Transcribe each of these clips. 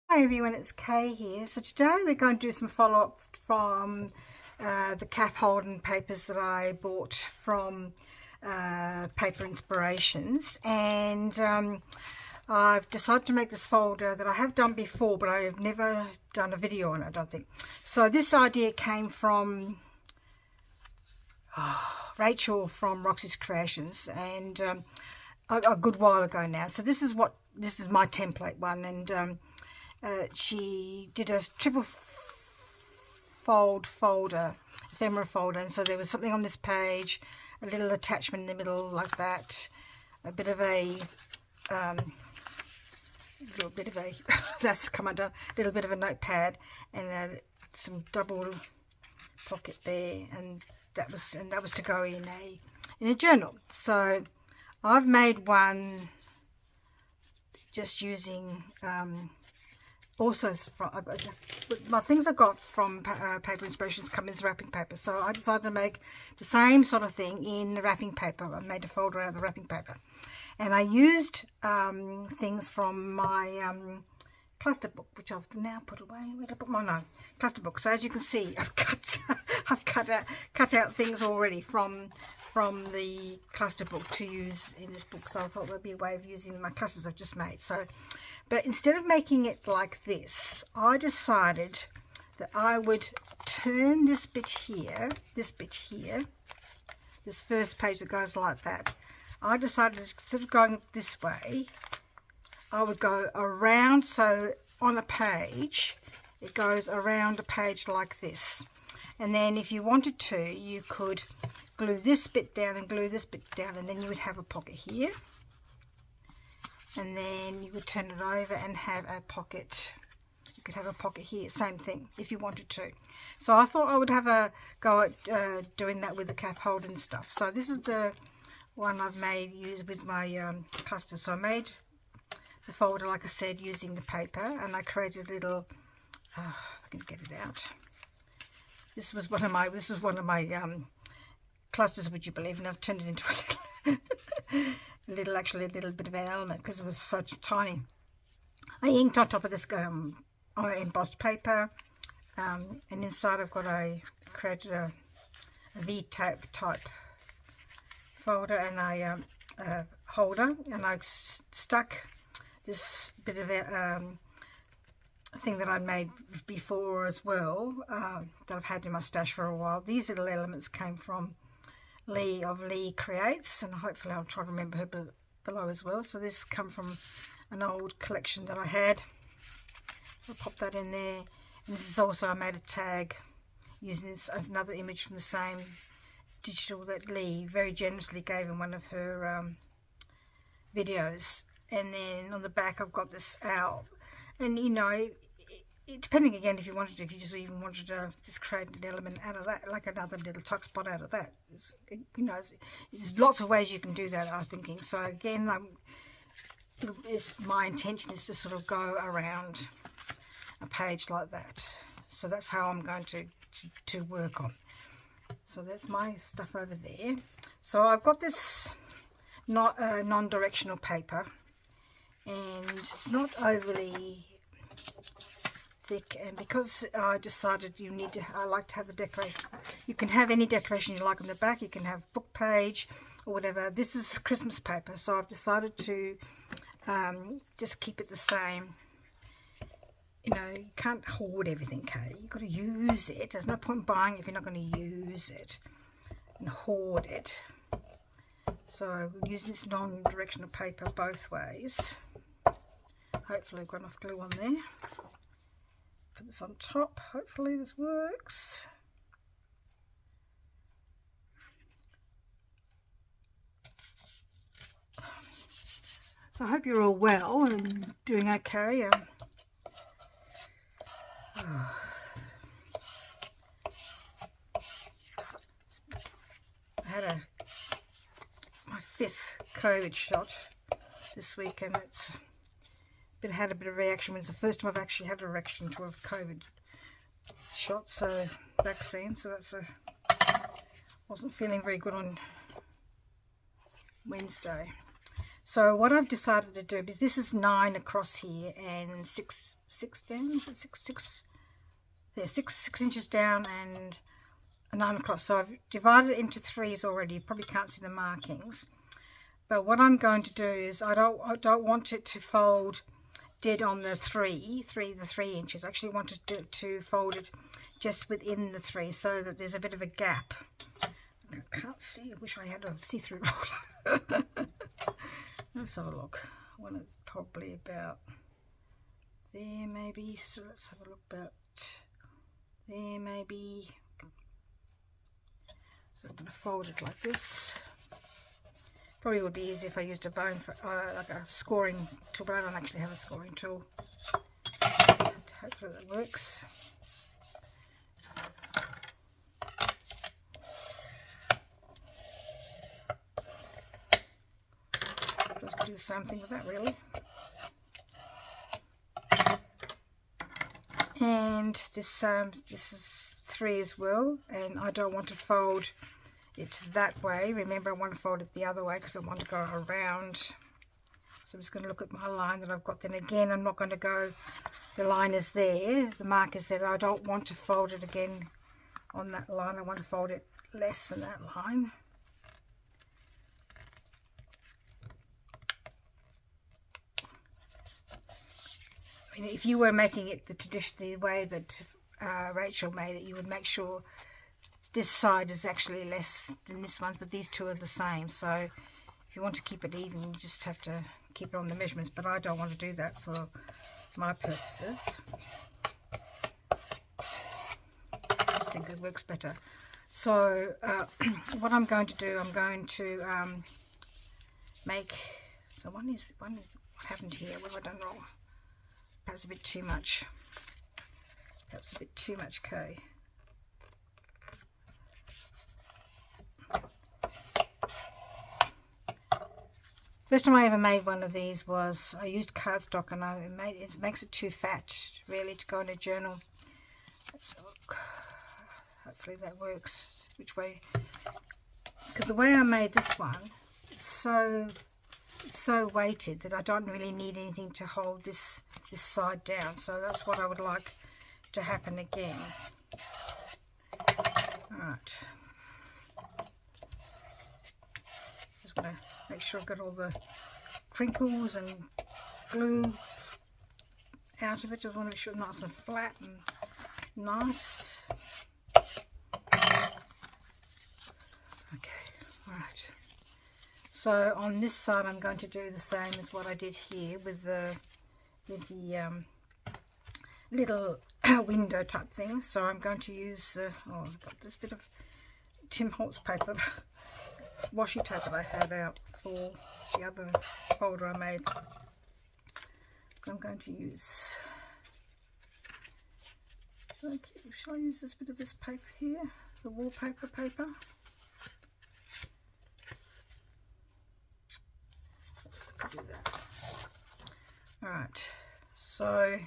Hi everyone, it's Kay here. So today we're going to do some follow-up from the Cathe Holden papers that I bought from Paper Inspirations, and I've decided to make this folder that I have done before, but I have never done a video on it, I don't think. So this idea came from Rachel from Roxy's Creations, and a good while ago now. So this is my template one, and she did a triple fold folder, ephemera folder, and so there was something on this page, a little attachment in the middle like that, a bit of a that's come undone, a little bit of a notepad, and some double pocket there, and that was to go in a journal. So I've made one just using also from, my things I got from Paper Inspirations come in wrapping paper, so I decided to make the same sort of thing in the wrapping paper. I made a folder out of the wrapping paper, and I used things from my cluster book, which I've now put away. Where did I put my cluster book? So as you can see, I've cut out things already from the cluster book to use in this book. So I thought there'd be a way of using my clusters I've just made. So, but instead of making it like this, I decided that I would turn this bit here, this first page that goes like that. I decided, instead of going this way, I would go around. So on a page, it goes around a page like this. And then if you wanted to, you could glue this bit down and glue this bit down, and then you would have a pocket here. And then you would turn it over and have a pocket. You could have a pocket here, same thing, if you wanted to. So I thought I would have a go at doing that with the Cathe Holden stuff. So this is the one I've made with my cluster. So I made the folder, like I said, using the paper, and I created a little, I can get it out. This was one of my clusters, would you believe, and I've turned it into a little actually a little bit of an element because it was so tiny. I inked on top of this embossed paper, and inside I've got created a V-type folder and a holder, and I stuck this bit of thing that I'd made before as well, that I've had in my stash for a while. These little elements came from Lee of Lee Creates, and hopefully I'll try to remember her below as well. So this come from an old collection that I had. I'll pop that in there. And this is also, I made a tag using another image from the same digital that Lee very generously gave in one of her videos. And then on the back I've got this owl, and you know, depending again if you wanted to, if you just even wanted to just create an element out of that, like another little tuck spot out of that, there's lots of ways you can do that, I'm thinking. So again, my intention is to sort of go around a page like that. So that's how I'm going to work on. So that's my stuff over there. So I've got this non-directional paper, and it's not overly thick, and because I decided I like to have the decoration. You can have any decoration you like on the back. You can have book page or whatever. This is Christmas paper, so I've decided to just keep it the same. You know, you can't hoard everything, Kate. You've got to use it. There's no point buying if you're not going to use it and hoard it. So we'll use this non-directional paper both ways. Hopefully I've got enough glue on there. Put this on top. Hopefully this works. So I hope you're all well and doing okay. I had my 5th COVID shot this week, and it's had a bit of reaction. It's the first time I've actually had a reaction to a COVID shot, so vaccine. So that's wasn't feeling very good on Wednesday. So what I've decided to do, because this is 9 across here and 6 down, is it 6 inches down and 9 across. So I've divided it into 3s already. You probably can't see the markings. But what I'm going to do is I don't want it to fold dead on the 3 inches. I actually want to fold it just within the 3 so that there's a bit of a gap. I can't see. I wish I had a see-through ruler. Let's have a look. I want it probably about there maybe. So let's have a look about there maybe. So I'm going to fold it like this. Probably would be easy if I used a bone for like a scoring tool, but I don't actually have a scoring tool. Hopefully that works. Just do the same thing with that really. And this is 3 as well, and I don't want to fold it that way. Remember, I want to fold it the other way because I want to go around. So I'm just going to look at my line that I've got. Then again, I'm not going to go, the line is there, the mark is there. I don't want to fold it again on that line. I want to fold it less than that line. I mean, if you were making it the traditional way that Rachel made it, you would make sure this side is actually less than this one, but these two are the same. So if you want to keep it even, you just have to keep it on the measurements, but I don't want to do that for my purposes. I just think it works better. So what I'm going to do, I'm going to make, so what happened here? What have I done wrong? Perhaps a bit too much. Perhaps a bit too much K. First time I ever made one of these was I used cardstock, and it makes it too fat really to go in a journal. Let's look. Hopefully that works. Which way? Because the way I made this one, it's so weighted that I don't really need anything to hold this side down. So that's what I would like to happen again. Alright. Just want to make sure I've got all the crinkles and glue out of it. Just want to make sure it's nice and flat and nice. Okay, alright. So on this side I'm going to do the same as what I did here with the little window type thing. So I'm going to use I've got this bit of Tim Holtz paper, washi tape that I had out for the other folder I made. I'm going to use, okay, shall I use this bit of this paper here, the wallpaper paper? Do that. Alright, so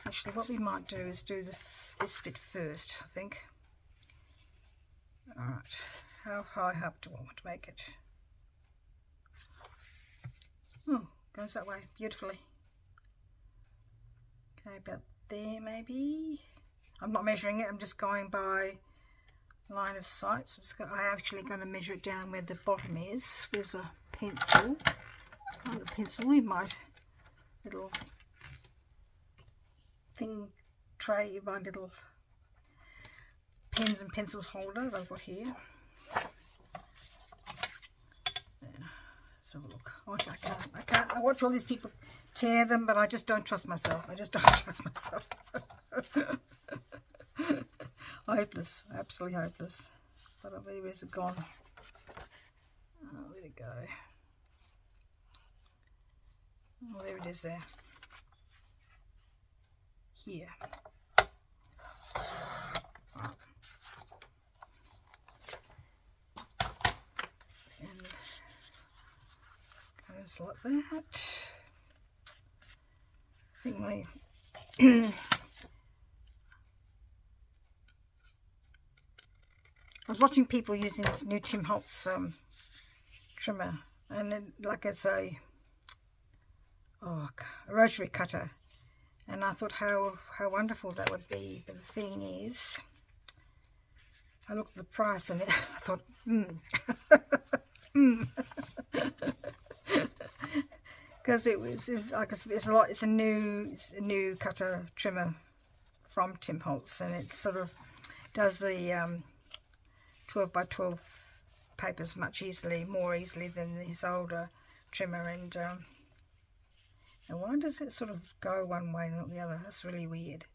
actually what we might do is do this bit first, I think. Alright, how high up do I want to make it? Oh, goes that way beautifully. Okay, about there maybe. I'm not measuring it, I'm just going by line of sight. So I'm actually going to measure it down where the bottom is. There's a pencil. Oh, the pencil with my little thing tray, my little pens and pencils holder that I've got here. There. Let's have a look. Okay, I can't. I watch all these people tear them, but I just don't trust myself. I just don't trust myself. Hopeless, absolutely hopeless. But where is it gone? Oh, where'd it go? Oh, there it is there. Here. And goes like that. I think my I was watching people using this new Tim Holtz trimmer, and like it's a rotary cutter, and I thought how wonderful that would be. But the thing is, I looked at the price and I thought, because it's a new cutter trimmer from Tim Holtz, and it sort of does the 12 by 12 papers much more easily than his older trimmer. And why does it sort of go one way and not the other? That's really weird.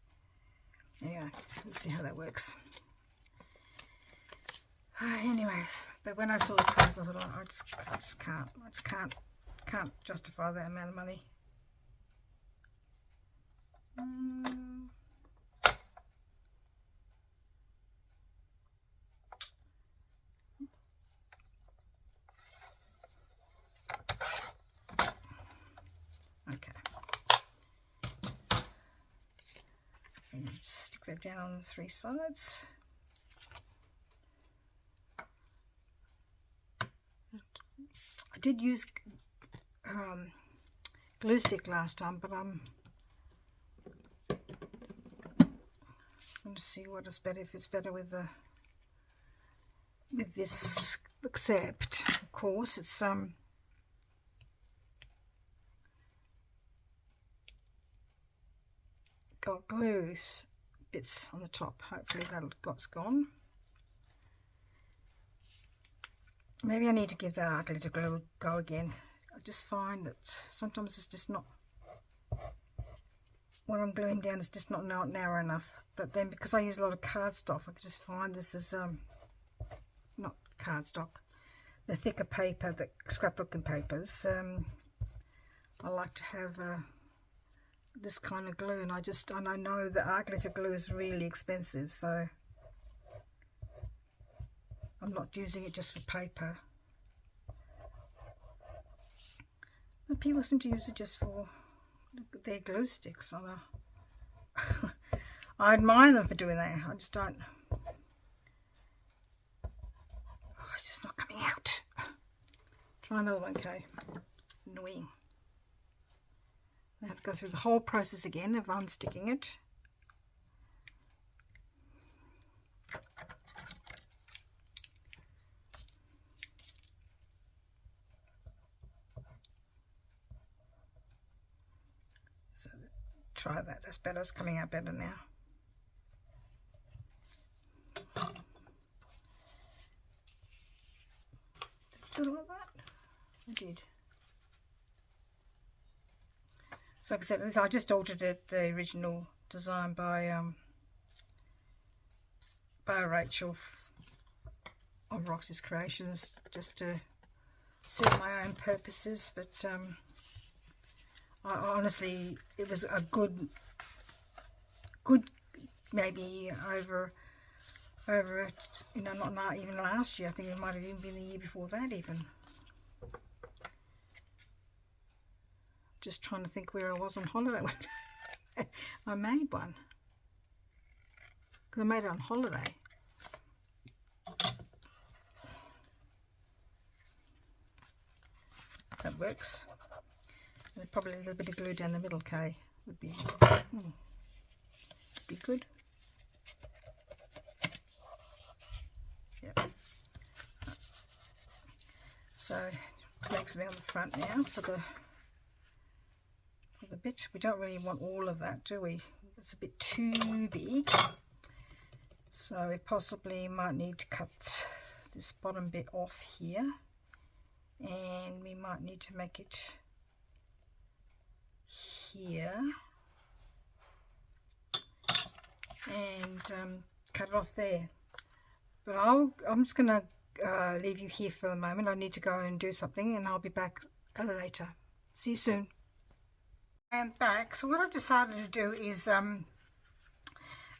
Anyway, let's see how that works. Anyway, but when I saw the price, I thought, I just can't justify that amount of money. Okay. So stick that down on the 3 sides. I did use glue stick last time, but I'm going to see what is better, if it's better with this, except of course it's got glue bits on the top. Hopefully that's gone. Maybe I need to give that art glitter glue a go again. I just find that sometimes it's just not, what I'm gluing down is just not narrow enough. But then because I use a lot of cardstock, I just find this is not cardstock, the thicker paper, the scrapbooking papers. I like to have this kind of glue, and I know that art glitter glue is really expensive, so I'm not using it just for paper. And people seem to use it just for their glue sticks. I admire them for doing that. I just don't. Oh, it's just not coming out. Try another one, Kay. Annoying. I have to go through the whole process again of unsticking it. So try that. That's better. It's coming out better now. Did I do it like that? I did. So like I said, I just altered the original design by Rachel of Roxy's Creations, just to suit my own purposes. But I honestly, it was a good maybe over not even last year. I think it might have even been the year before that even. Just trying to think where I was on holiday when I made one, because I made it on holiday. That works. And probably a little bit of glue down the middle, Kay, would be good. Yep. So it makes me on the front now for the bit. We don't really want all of that, do we? It's a bit too big, so we possibly might need to cut this bottom bit off here, and we might need to make it here and cut it off there. But I'm just gonna leave you here for the moment. I need to go and do something, and I'll be back later. See you soon. I am back. So what I've decided to do is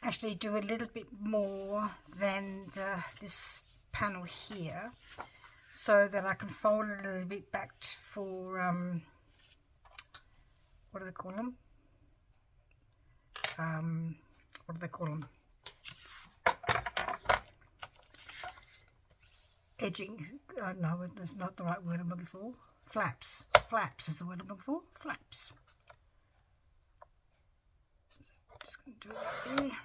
actually do a little bit more than this panel here, so that I can fold it a little bit back for what do they call them? edging. No, that's not the right word I'm looking for. Flaps. Flaps is the word I'm looking for. Flaps. Just going to do it there.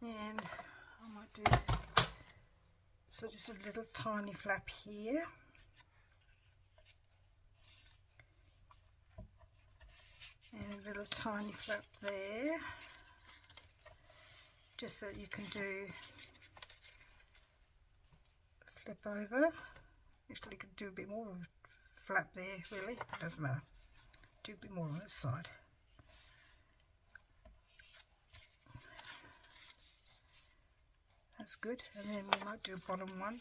And I might do so just a little tiny flap here. And a little tiny flap there. Just so you can do flip over. Actually, you could do a bit more of a flap there, really. Doesn't matter. Do a bit more on this side. That's good. And then we might do a bottom one.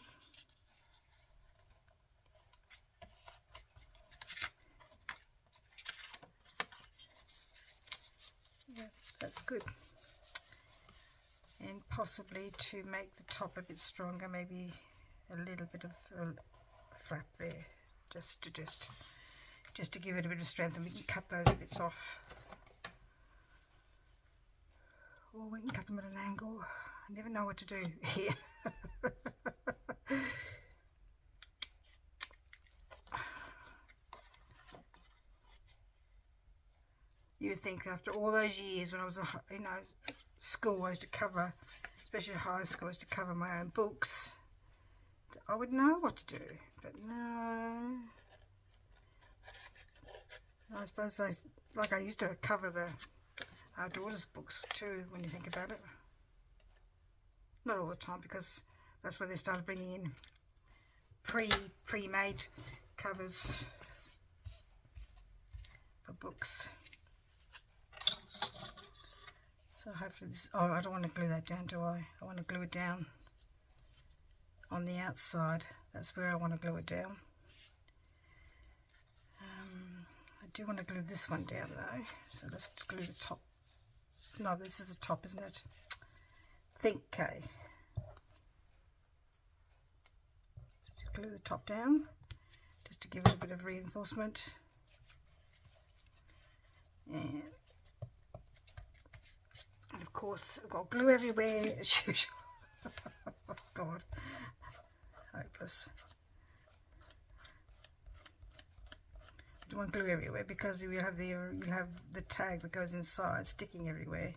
Yeah, that's good. And possibly to make the top a bit stronger, maybe a little bit of a flap there, just to give it a bit of strength, and we can cut those bits off, or we can cut them at an angle. I never know what to do here. You would think after all those years when I was, school, I used to cover, especially high school, I used to cover my own books, I would know what to do, but no. I suppose I used to cover our daughter's books too, when you think about it. Not all the time, because that's when they started bringing in pre-made covers for books. So hopefully this, oh, I don't want to glue that down, do I? I want to glue it down on the outside. That's where I want to glue it down. I do want to glue this one down though. So let's glue the top. No, this is the top, isn't it? Think, Cathe. So just glue the top down, just to give it a bit of reinforcement. And of course, I've got glue everywhere as usual. Oh God, hopeless. I don't want glue everywhere because you have the tag that goes inside sticking everywhere.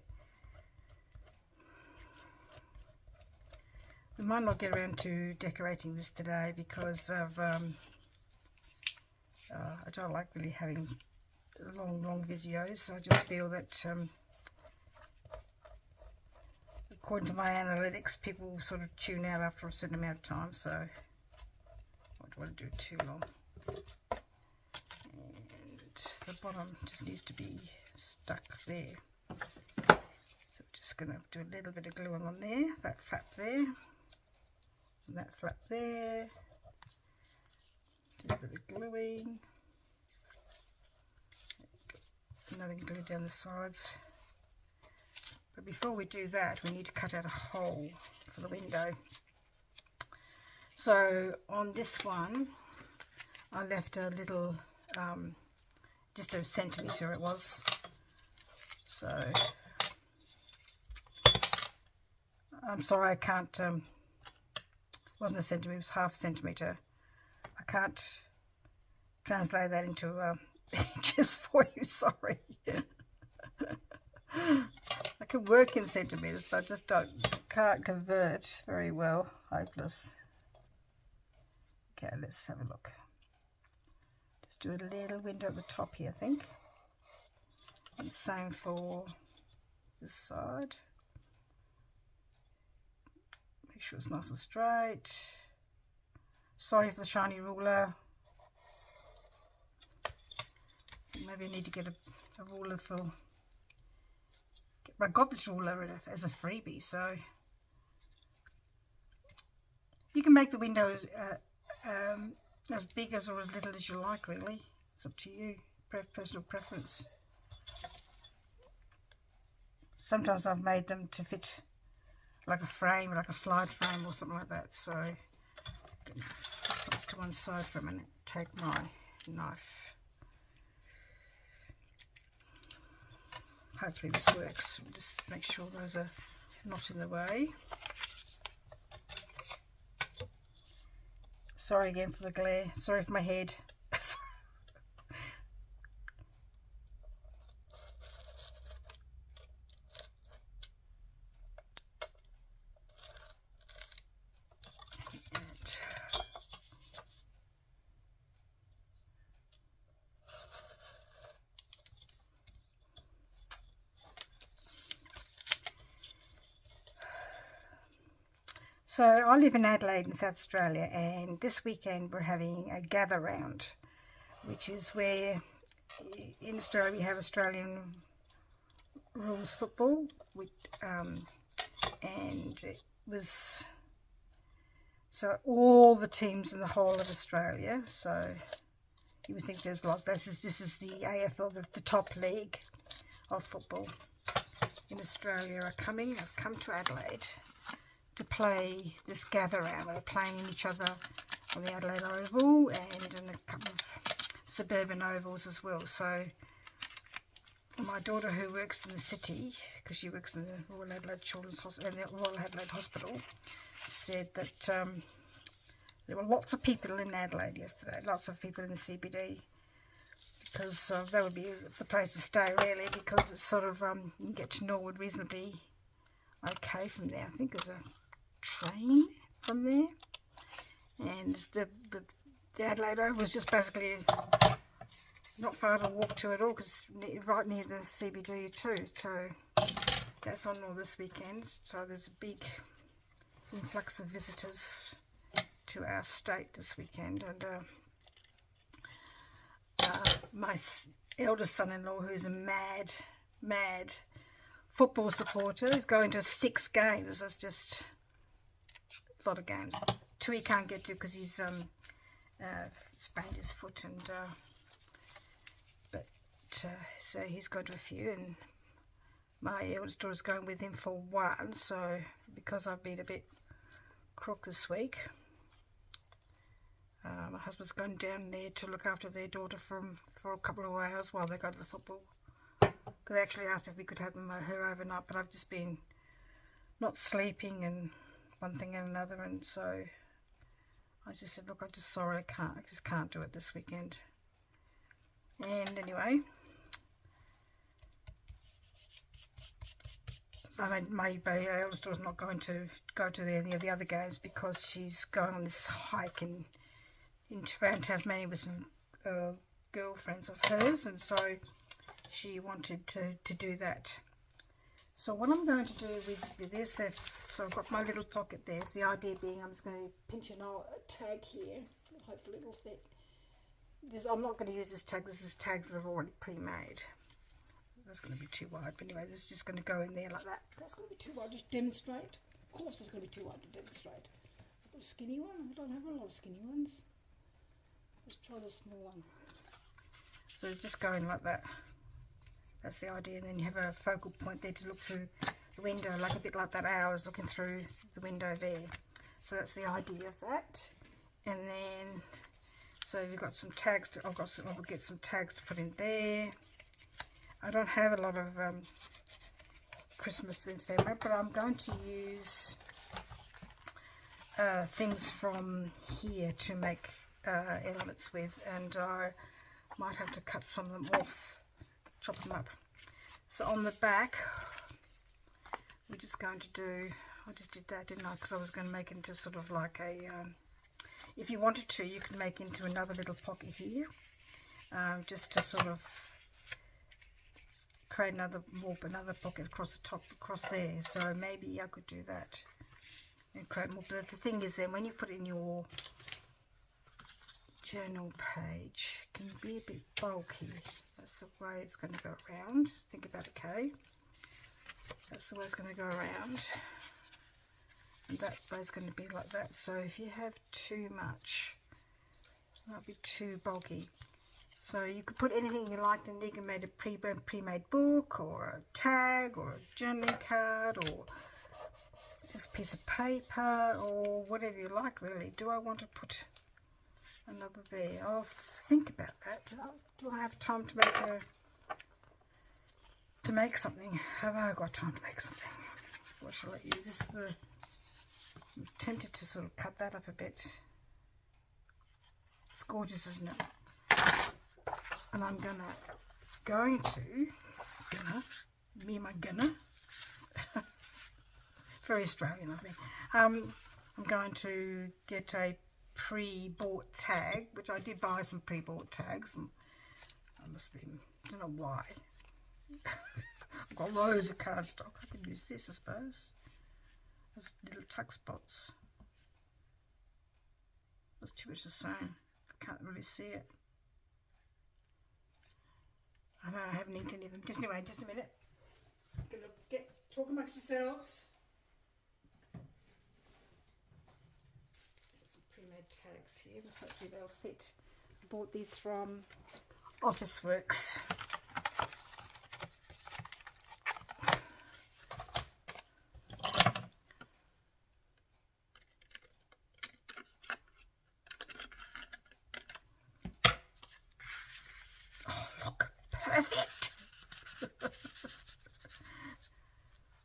We might not get around to decorating this today because of I don't like really having long videos. I just feel that according to my analytics, people sort of tune out after a certain amount of time, so I don't want to do it too long. And the bottom just needs to be stuck there. So we're just going to do a little bit of glue on there, that flap there, and that flap there. Do a bit of gluing. And then we can glue down the sides. But before we do that, we need to cut out a hole for the window. So on this one, I left a little, just a centimetre it was. So, I'm sorry I can't, it wasn't a centimetre, it was half a centimetre. I can't translate that into inches for you, sorry. I can work in centimetres, but I just can't convert very well. Hopeless. Okay, let's have a look. Just do a little window at the top here, I think. And same for this side. Make sure it's nice and straight. Sorry for the shiny ruler. Maybe I need to get a ruler for... I got this ruler as a freebie, so you can make the windows as big as or as little as you like, really. It's up to you, personal preference. Sometimes I've made them to fit like a frame, like a slide frame or something like that. So put this to one side for a minute, take my knife. Hopefully this works. Just make sure those are not in the way. Sorry again for the glare. Sorry for my head. So I live in Adelaide in South Australia, and this weekend we're having a gather round, which is where in Australia we have Australian rules football, which, and it was so all the teams in the whole of Australia. So you would think there's a lot. This is the AFL, the top league of football in Australia have come to Adelaide to play this gather round. They're playing each other on the Adelaide Oval and in a couple of suburban ovals as well. So my daughter, who works in the city, because she works in the Royal Adelaide Children's Hospital and the Royal Adelaide Hospital, said that there were lots of people in Adelaide yesterday, lots of people in the CBD, because that would be the place to stay really, because it's sort of you can get to Norwood reasonably okay from there. I think there's a train from there, and the Adelaide Oval was just basically not far to walk to at all, because right near the CBD too. So that's on all this weekend. So there's a big influx of visitors to our state this weekend, and my eldest son-in-law, who's a mad football supporter, is going to 6 games. That's just a lot of games. 2 he can't get to because he's sprained his foot, and so he's gone to a few, and my eldest daughter's going with him for 1. So because I've been a bit crook this week, my husband's going down there to look after their daughter for a couple of hours while they go to the football. Because they actually asked if we could have her overnight, but I've just been not sleeping and one thing and another, and so I just said, look, I'm just sorry, I just can't do it this weekend. And anyway, I mean, my eldest daughter's not going to go to any of the other games because she's going on this hike around Tasmania with some girlfriends of hers, and so she wanted to do that. So what I'm going to do with this, so I've got my little pocket there. So the idea being, I'm just going to pinch a tag here. Hopefully it'll fit. I'm not going to use this tag. This is tags that I've already pre-made. That's going to be too wide. But anyway, this is just going to go in there like that. That's going to be too wide. Just demonstrate. Of course it's going to be too wide to demonstrate. I've got a skinny one. I don't have a lot of skinny ones. Let's try the small one. So just go in like that. That's the idea. And then you have a focal point there to look through the window, like a bit like that owl is looking through the window there. So that's the idea of that. And then, so you've got some tags. I'll get some tags to put in there. I don't have a lot of Christmas ephemera, but I'm going to use things from here to make elements with, and I might have to cut some of them off, chop them up. So on the back, we're just going to do, I just did that, didn't I? Because I was going to make it into sort of like a, if you wanted to, you could make into another little pocket here, just to sort of create another pocket across the top, across there. So maybe I could do that and create more. But the thing is, then when you put it in your journal page, it can be a bit bulky. That's the way it's going to go around. Think about it, okay? That's the way it's going to go around, and that way's going to be like that. So if you have too much, it might be too bulky. So you could put anything you like, then you can make a pre-made book, or a tag, or a journaling card, or just a piece of paper, or whatever you like, really. Do I want to put another there? I'll think about that. Do I have time to make something? Have I got time to make something? what shall I use? I'm tempted to sort of cut that up a bit. It's gorgeous, isn't it? And I'm going to very Australian of me. I'm going to get a pre-bought tag, which I did buy some pre-bought tags, and I don't know why. I've got loads of cardstock. I can use this, I suppose. There's little tuck spots. That's too much the same. I can't really see it. I know I haven't inked any of them. Just a minute. Talk amongst yourselves. Got some pre-made tags here. Hopefully they'll fit. I bought these from Officeworks.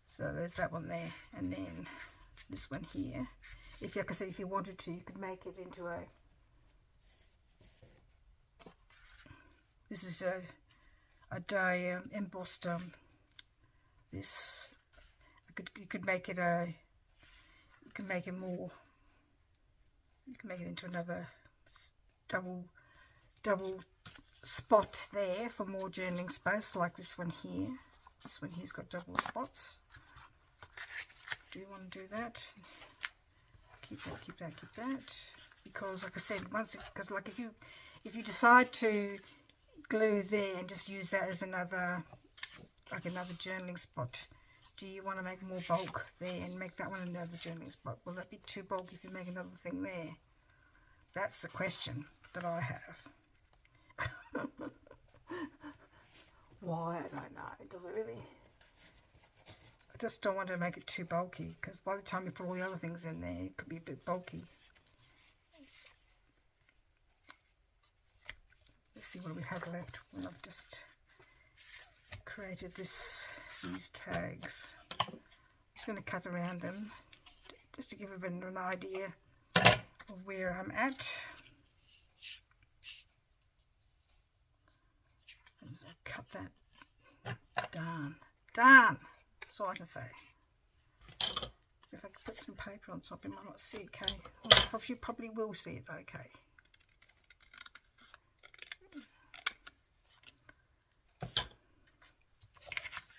So there's that one there, and then this one here. If, like I said, if you wanted to, you could make it into a. This is a die embossed. This you could make it a. You can make it more. You can make it into another double spot there for more journaling space, like this one here. This one here's got double spots. Do you want to do that? Keep that. Because, like I said, because like if you decide to glue there and just use that as another journaling spot, do you want to make more bulk there and make that one another journaling spot? Will that be too bulky if you make another thing there? That's the question that I have. Why? I don't know. Does it really? I just don't want to make it too bulky, because by the time you put all the other things in there, it could be a bit bulky. Let's see what we have left when I've just created these tags. I'm just going to cut around them just to give a bit of an idea of where I'm at. And so cut that. Done. That's all I can say. If I could put some paper on top, you might not see it, okay? Well, you probably will see it, okay?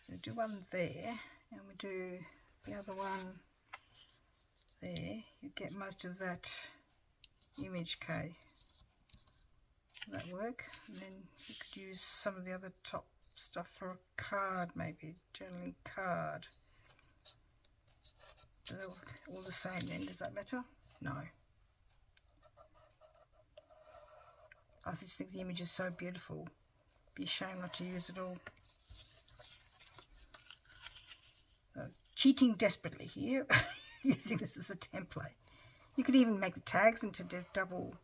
So we do one there, and we do the other one there. You get most of that image, okay? Will that work? And then you could use some of the other top stuff for a card, maybe a journaling card. They're all the same then. Does that matter? No. I just think the image is so beautiful. Be a shame not to use it all. Cheating desperately here, using this as a template. You could even make the tags into double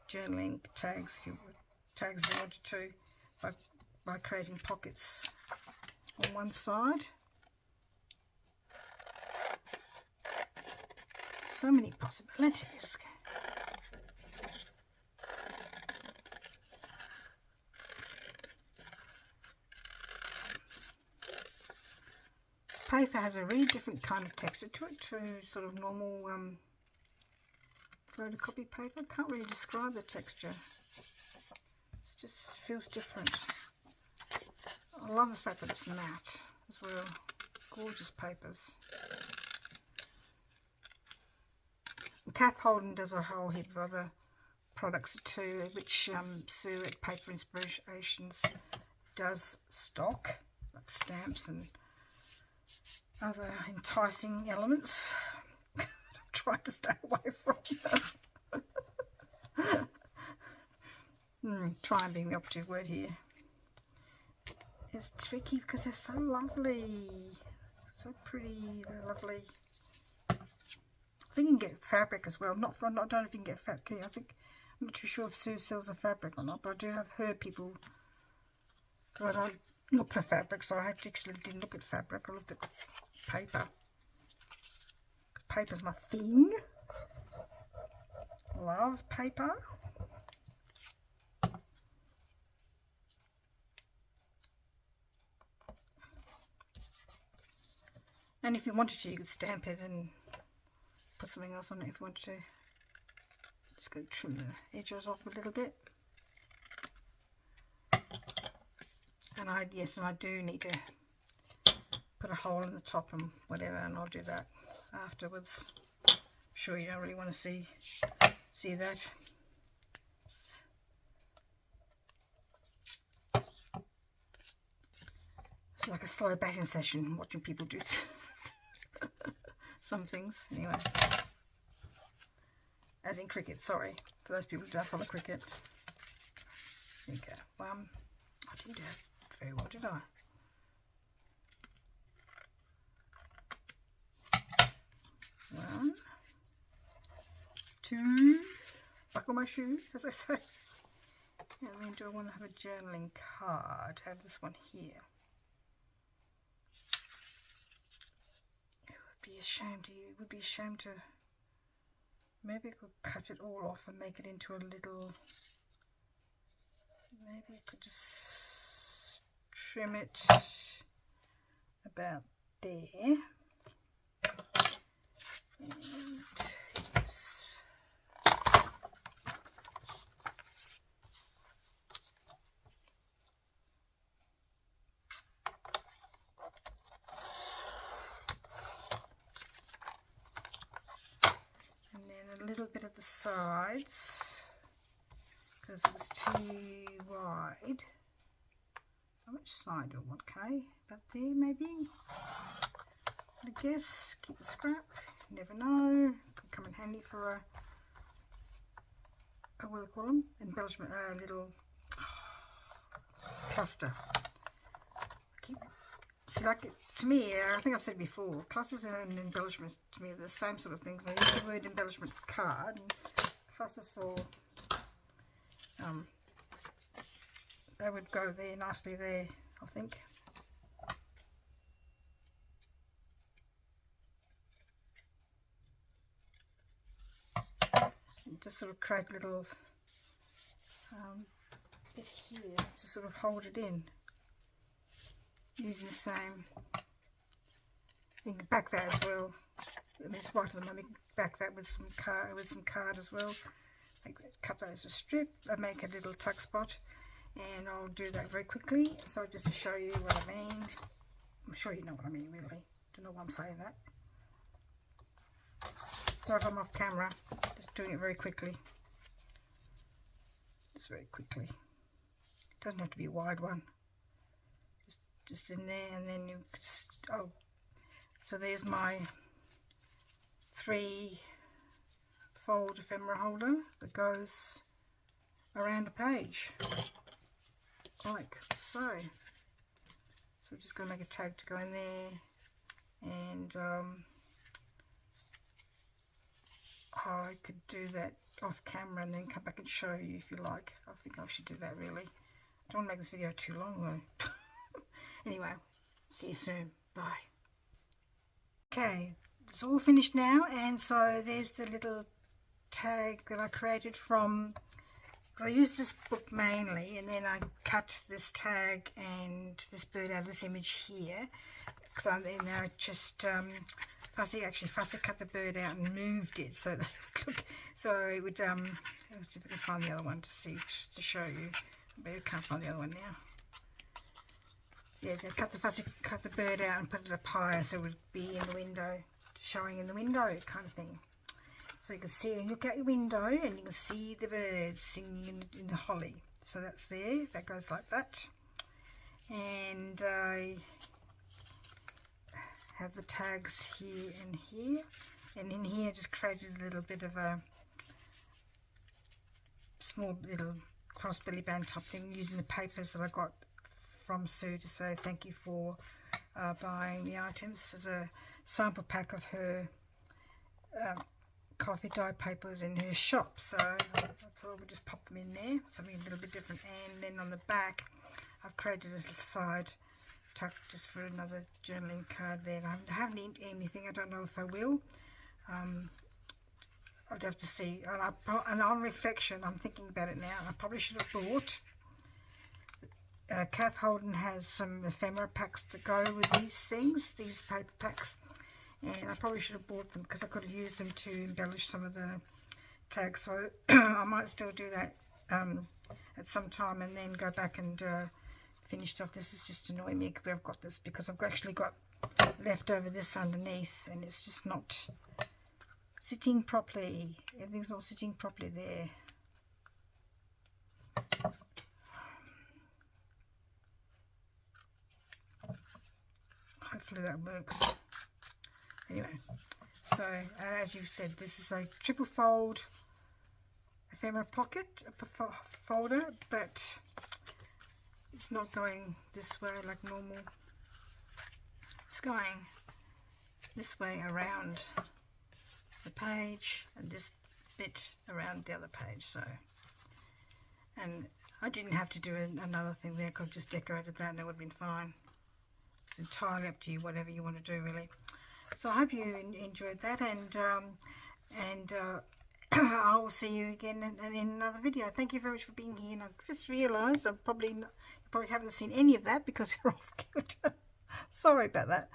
journaling tags if you wanted to, by creating pockets on one side. So many possibilities. This paper has a really different kind of texture to it, to sort of normal photocopy paper. I can't really describe the texture. It just feels different. I love the fact that it's matte as well. Gorgeous papers. And Cathe Holden does a whole heap of other products too, which Sue at Paper Inspirations does stock, like stamps and other enticing elements. I'm trying to stay away from them. Try and being the operative word here. It's tricky because they're so lovely, so pretty, they're lovely. I think you can get fabric as well. I don't know if you can get fabric. I'm not too sure if Sue sells a fabric or not, but I do have heard people. But I don't look for fabric, so I actually didn't look at fabric. I looked at paper. paper's my thing. Love paper. And if you wanted to, you could stamp it and put something else on it if you wanted to. Just going to trim the edges off a little bit. And I do need to put a hole in the top and whatever, and I'll do that afterwards. I'm sure you don't really want to see that. It's like a slow batting session, watching people do some things. Anyway, as in cricket, sorry, for those people who don't follow cricket. There you go. I didn't do that very well, did I? One, two, buckle my shoe, as I say. And then do I want to have a journaling card? I have this one here. It would be a shame to, maybe I could cut it all off and make it into a little, maybe I could just trim it about there. And yes. And then a little bit at the sides because it was too wide. How much side do I want, Kay? About there maybe? I guess. Keep a scrap. You never know. Could come in handy for a what do they call them? Embellishment. A little cluster. It's like, to me, I think I've said before, clusters and embellishments to me are the same sort of things. I use the word embellishment for card and clusters for they would go there nicely there, I think. And just sort of create a little bit here to sort of hold it in, using the same. You can back that as well. I mean, it's white at the moment. You can back that with some card as well. Cut that as a strip. I make a little tuck spot, and I'll do that very quickly. So just to show you what I mean. I'm sure you know what I mean, really. Don't know why I'm saying that. Sorry if I'm off camera. Just doing it very quickly. Just very quickly. Doesn't have to be a wide one. Just in there, and then you. Oh, so there's my 3-fold ephemera holder that goes around a page, like so. So we're just going to make a tag to go in there, and I could do that off camera and then come back and show you if you like. I think I should do that really. I don't want to make this video too long though. Anyway, see you soon. Bye. Okay, it's all finished now, and so there's the little tag that I created from. I used this book mainly, and then I cut this tag and this bird out of this image here. So then I just fussy cut the bird out and moved it so that it would look. So it would. Let's see if I can find the other one to show you. But I can't find the other one now. Yeah, cut the bird out and put it up higher so it would be in the window, showing in the window kind of thing. So you can see, look out your window and you can see the birds singing in the holly. So that's there, that goes like that. And I have the tags here and here. And in here I just created a little bit of a small little cross belly band top thing using the papers that I got from Sue to say thank you for buying the items as a sample pack of her coffee dye papers in her shop. So I thought we'll just pop them in there, something a little bit different. And then on the back I've created a little side tuck just for another journaling card there. I haven't inked anything, I don't know if I will. I'd have to see. And on reflection, I'm thinking about it now. I probably should have bought. Cathe Holden has some ephemera packs to go with these things, these paper packs. And I probably should have bought them because I could have used them to embellish some of the tags. So I might still do that at some time and then go back and finish stuff. This is just annoying me where I've got this, because I've actually got left over this underneath and it's just not sitting properly. Everything's not sitting properly there. Hopefully that works. Anyway, so, and as you said, this is a triple fold ephemera pocket folder, but it's not going this way like normal. It's going this way around the page and this bit around the other page. So, and I didn't have to do another thing there. I could have just decorated that and it would have been fine. It's entirely up to you, whatever you want to do, really. So I hope you enjoyed that, and I will see you again in another video. Thank you very much for being here. And I just realised you probably haven't seen any of that because you're off kilter. Sorry about that.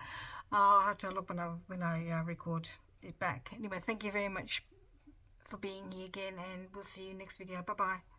I'll have to look when I record it back. Anyway, thank you very much for being here again, and we'll see you next video. Bye bye.